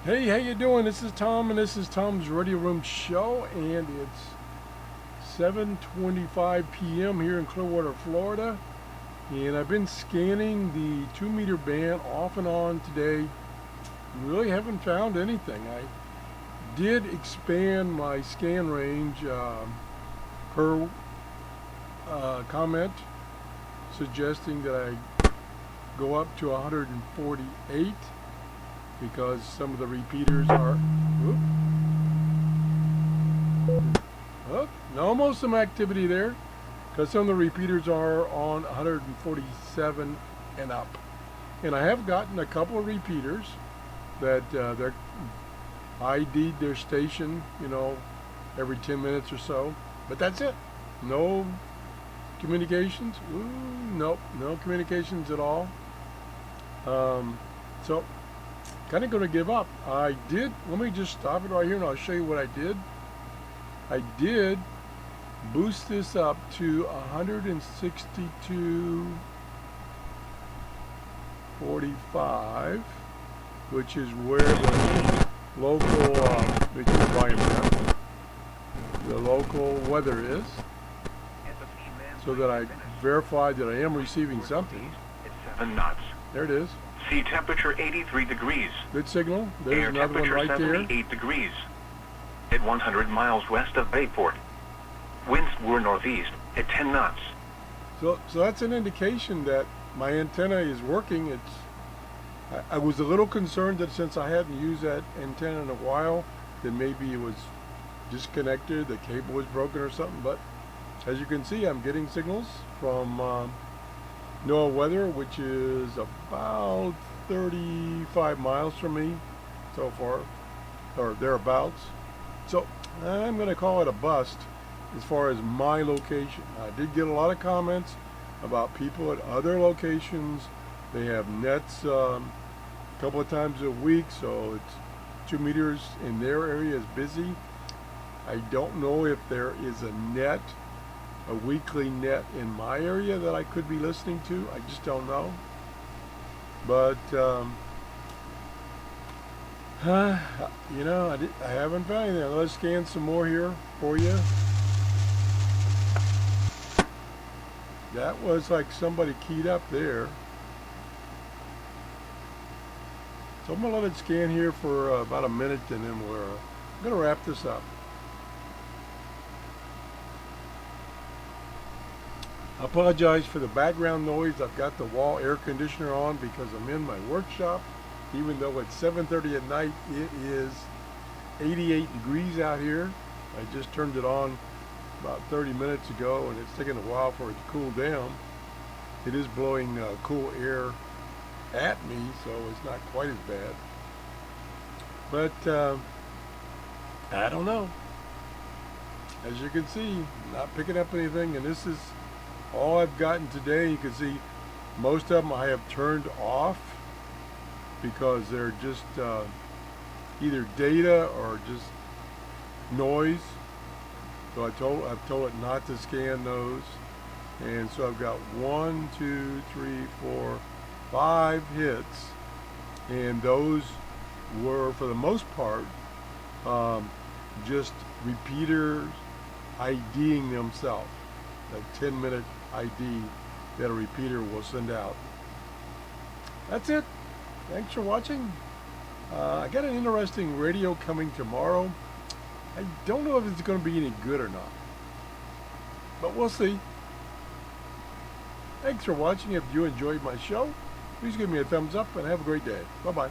Hey, how you doing? This is Tom, and this is Tom's Radio Room Show, and it's 7:25 p.m. here in Clearwater, Florida, and I've been scanning the 2-meter band off and on today. Really haven't found anything. I did expand my scan range per comment, suggesting that I go up to 148. Because some of the repeaters are, almost some activity there, because some of the repeaters are on 147 and up. And I have gotten a couple of repeaters that they're ID'd their station, every 10 minutes or so. But that's it. No communications. Nope, no communications at all. So kind of going to give up. Let me just stop it right here and I'll show you what I did. I did boost this up to 162.45, which is where the local, the local weather is, so that I verified that I am receiving something. 7 knots. There it is. Sea temperature 83 degrees. Good signal. There's Air another one temperature right there. 78 degrees. At 100 miles west of Bayport. Winds were northeast at 10 knots. So that's an indication that my antenna is working. I was a little concerned that since I hadn't used that antenna in a while, that maybe it was disconnected, the cable was broken or something. But as you can see, I'm getting signals from NOAA weather, which is about 35 miles from me so far, or thereabouts. So I'm going to call it a bust as far as my location. I did get a lot of comments about people at other locations. They have nets a couple of times a week, so it's 2 meters in their area is busy. I don't know if there is a weekly net in my area that I could be listening to. I just don't know. But I haven't found anything. Let's scan some more here for you. That was like somebody keyed up there. So I'm gonna let it scan here for about a minute, and then I'm gonna wrap this up. I apologize for the background noise. I've got the wall air conditioner on because I'm in my workshop. Even though it's 7:30 at night, it is 88 degrees out here. I just turned it on about 30 minutes ago, and it's taken a while for it to cool down. It is blowing cool air at me, so it's not quite as bad. But I don't know. As you can see, not picking up anything, and this is all I've gotten today. You can see most of them I have turned off because they're just either data or just noise. So I've told it not to scan those. And so I've got 1, 2, 3, 4, 5 hits, and those were for the most part just repeaters IDing themselves. A 10-minute ID that a repeater will send out. That's it. Thanks for watching. I got an interesting radio coming tomorrow. I don't know if it's going to be any good or not, but we'll see. Thanks for watching. If you enjoyed my show, please give me a thumbs up and have a great day. Bye-bye.